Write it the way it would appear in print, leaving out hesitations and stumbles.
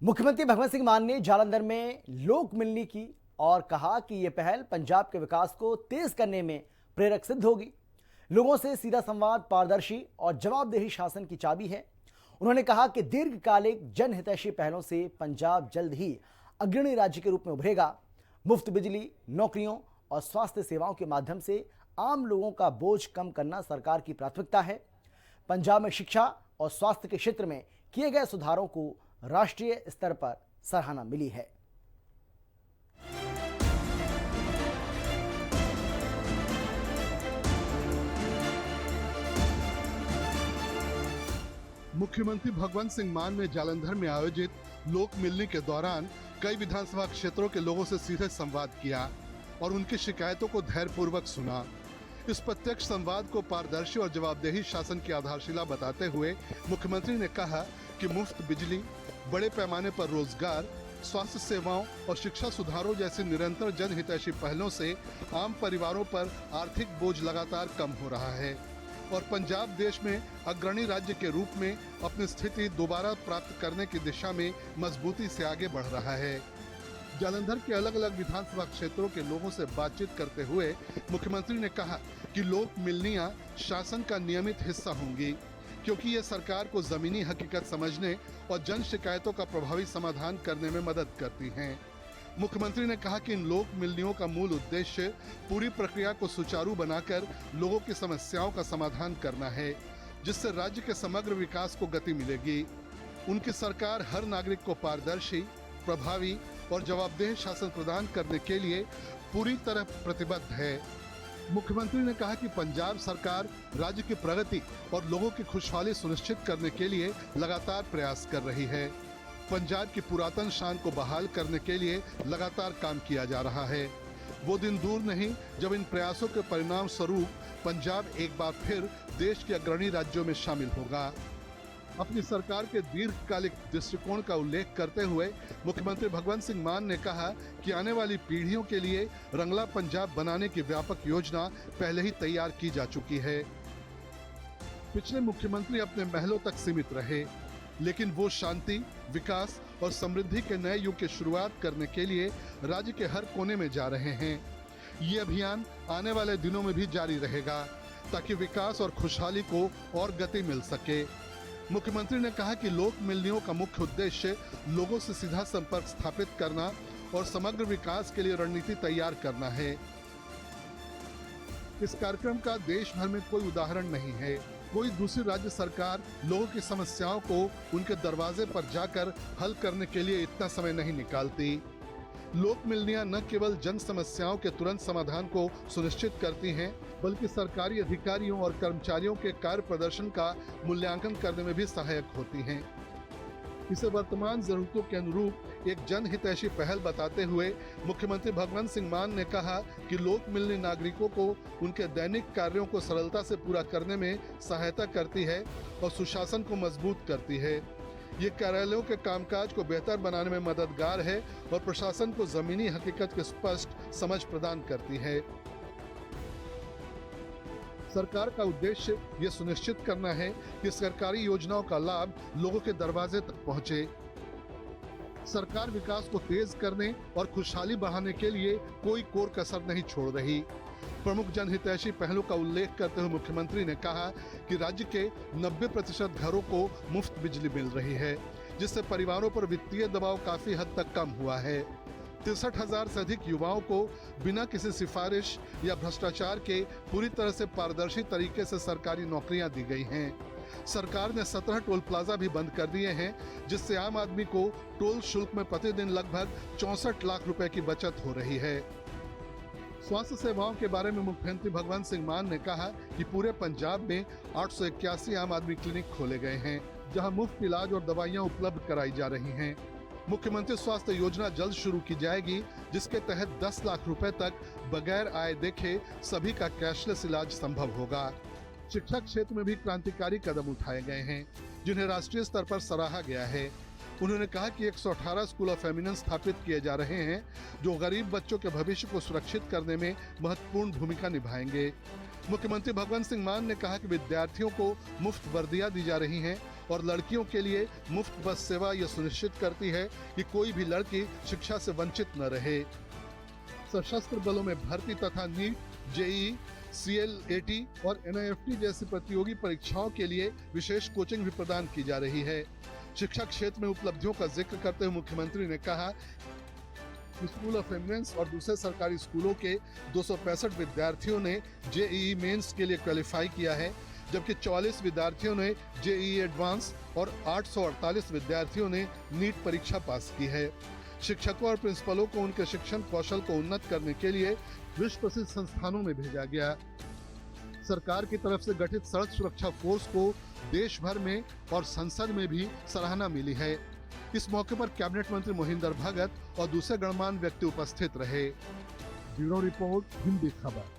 मुख्यमंत्री भगवंत सिंह मान ने जालंधर में लोक मिलनी की और कहा कि यह पहल पंजाब के विकास को तेज करने में प्रेरक सिद्ध होगी। लोगों से सीधा संवाद, पारदर्शी और जवाबदेही शासन की चाबी है। उन्होंने कहा कि दीर्घकालिक जनहितैषी पहलों से पंजाब जल्द ही अग्रणी राज्य के रूप में उभरेगा। मुफ्त बिजली, नौकरियों और स्वास्थ्य सेवाओं के माध्यम से आम लोगों का बोझ कम करना सरकार की प्राथमिकता है। पंजाब में शिक्षा और स्वास्थ्य के क्षेत्र में किए गए सुधारों को राष्ट्रीय स्तर पर सराहना मिली है। मुख्यमंत्री भगवंत सिंह मान ने जालंधर में आयोजित लोक मिलनी के दौरान कई विधानसभा क्षेत्रों के लोगों से सीधे संवाद किया और उनकी शिकायतों को धैर्यपूर्वक सुना। इस प्रत्यक्ष संवाद को पारदर्शी और जवाबदेही शासन की आधारशिला बताते हुए मुख्यमंत्री ने कहा कि मुफ्त बिजली, बड़े पैमाने पर रोजगार, स्वास्थ्य सेवाओं और शिक्षा सुधारों जैसी निरंतर जनहितैषी पहलों से आम परिवारों पर आर्थिक बोझ लगातार कम हो रहा है और पंजाब देश में अग्रणी राज्य के रूप में अपनी स्थिति दोबारा प्राप्त करने की दिशा में मजबूती से आगे बढ़ रहा है। जालंधर के अलग अलग विधानसभा क्षेत्रों के लोगों से बातचीत करते हुए मुख्यमंत्री ने कहा कि लोक मिलनियां शासन का नियमित हिस्सा होंगी, क्योंकि ये सरकार को जमीनी हकीकत समझने और जन शिकायतों का प्रभावी समाधान करने में मदद करती हैं। मुख्यमंत्री ने कहा कि इन लोक मिलनियों का मूल उद्देश्य पूरी प्रक्रिया को सुचारू बनाकर लोगों की समस्याओं का समाधान करना है, जिससे राज्य के समग्र विकास को गति मिलेगी। उनकी सरकार हर नागरिक को पारदर्शी, प्रभावी और जवाबदेह शासन प्रदान करने के लिए पूरी तरह प्रतिबद्ध है। मुख्यमंत्री ने कहा कि पंजाब सरकार राज्य की प्रगति और लोगों की खुशहाली सुनिश्चित करने के लिए लगातार प्रयास कर रही है। पंजाब की पुरातन शान को बहाल करने के लिए लगातार काम किया जा रहा है। वो दिन दूर नहीं जब इन प्रयासों के परिणाम स्वरूप पंजाब एक बार फिर देश के अग्रणी राज्यों में शामिल होगा। अपनी सरकार के दीर्घकालिक दृष्टिकोण का उल्लेख करते हुए मुख्यमंत्री भगवंत सिंह मान ने कहा कि आने वाली पीढ़ियों के लिए रंगला पंजाब बनाने की व्यापक योजना पहले ही तैयार की जा चुकी है। पिछले मुख्यमंत्री अपने महलों तक सीमित रहे, लेकिन वो शांति, विकास और समृद्धि के नए युग की शुरुआत करने के लिए राज्य के हर कोने में जा रहे हैं। ये अभियान आने वाले दिनों में भी जारी रहेगा ताकि विकास और खुशहाली को और गति मिल सके। मुख्यमंत्री ने कहा कि लोक मिलनियों का मुख्य उद्देश्य लोगों से सीधा संपर्क स्थापित करना और समग्र विकास के लिए रणनीति तैयार करना है। इस कार्यक्रम का देश भर में कोई उदाहरण नहीं है। कोई दूसरी राज्य सरकार लोगों की समस्याओं को उनके दरवाजे पर जाकर हल करने के लिए इतना समय नहीं निकालती। लोक मिलनियां न केवल जन समस्याओं के तुरंत समाधान को सुनिश्चित करती हैं, बल्कि सरकारी अधिकारियों और कर्मचारियों के कार्य प्रदर्शन का मूल्यांकन करने में भी सहायक होती हैं। इसे वर्तमान जरूरतों के अनुरूप एक जनहितैषी पहल बताते हुए मुख्यमंत्री भगवंत सिंह मान ने कहा कि लोक मिलनी नागरिकों को उनके दैनिक कार्यों को सरलता से पूरा करने में सहायता करती है और सुशासन को मजबूत करती है। ये कार्यालयों के कामकाज को बेहतर बनाने में मददगार है और प्रशासन को जमीनी हकीकत की स्पष्ट समझ प्रदान करती है। सरकार का उद्देश्य ये सुनिश्चित करना है कि सरकारी योजनाओं का लाभ लोगों के दरवाजे तक पहुंचे। सरकार विकास को तेज करने और खुशहाली बढ़ाने के लिए कोई कोर कसर नहीं छोड़ रही। प्रमुख जनहितैषी पहलों का उल्लेख करते हुए मुख्यमंत्री ने कहा कि राज्य के 90% घरों को मुफ्त बिजली मिल रही है, जिससे परिवारों पर वित्तीय दबाव काफी हद तक कम हुआ है। 63,000 से अधिक युवाओं को बिना किसी सिफारिश या भ्रष्टाचार के पूरी तरह से पारदर्शी तरीके से सरकारी नौकरियां दी गई हैं। सरकार ने 17 टोल प्लाजा भी बंद कर दिए हैं, जिससे आम आदमी को टोल शुल्क में प्रतिदिन लगभग 64 लाख रुपए की बचत हो रही है। स्वास्थ्य सेवाओं के बारे में मुख्यमंत्री भगवंत सिंह मान ने कहा कि पूरे पंजाब में 881 आम आदमी क्लिनिक खोले गए हैं, जहां मुफ्त इलाज और दवाइयां उपलब्ध कराई जा रही हैं। मुख्यमंत्री स्वास्थ्य योजना जल्द शुरू की जाएगी, जिसके तहत 10 लाख रुपए तक बगैर आय देखे सभी का कैशलेस इलाज संभव होगा। शिक्षा क्षेत्र में भी क्रांतिकारी कदम उठाए गए हैं, जिन्हें राष्ट्रीय स्तर पर सराहा गया है। उन्होंने कहा कि 118 स्कूल ऑफ एमिनेंस स्थापित किए जा रहे हैं, जो गरीब बच्चों के भविष्य को सुरक्षित करने में महत्वपूर्ण भूमिका निभाएंगे। मुख्यमंत्री भगवंत सिंह मान ने कहा कि विद्यार्थियों को मुफ्त वर्दियां दी जा रही हैं और लड़कियों के लिए मुफ्त बस सेवा यह सुनिश्चित करती है कि कोई भी लड़की शिक्षा से वंचित न रहे। सशस्त्र बलों में भर्ती तथा नीट, जेईई, CLAT और NIFT जैसी प्रतियोगी परीक्षाओं के लिए विशेष कोचिंग भी प्रदान की जा रही है। शिक्षा क्षेत्र में उपलब्धियों का जिक्र करते हुए मुख्यमंत्री ने कहा, स्कूल ऑफ एमिनेंस और दूसरे सरकारी स्कूलों के 265 विद्यार्थियों ने जेईई मेंस के लिए क्वालिफाई किया है, जबकि 44 विद्यार्थियों ने जेईई एडवांस और 848 विद्यार्थियों ने नीट परीक्षा पास की है। शिक्षकों और प्रिंसिपलों को उनके शिक्षण कौशल को उन्नत करने के लिए विश्व प्रसिद्ध संस्थानों में भेजा गया। सरकार की तरफ से गठित सड़क सुरक्षा फोर्स को देश भर में और संसद में भी सराहना मिली है। इस मौके पर कैबिनेट मंत्री मोहिंदर भगत और दूसरे गणमान्य व्यक्ति उपस्थित रहे। ब्यूरो रिपोर्ट, हिंदी खबर।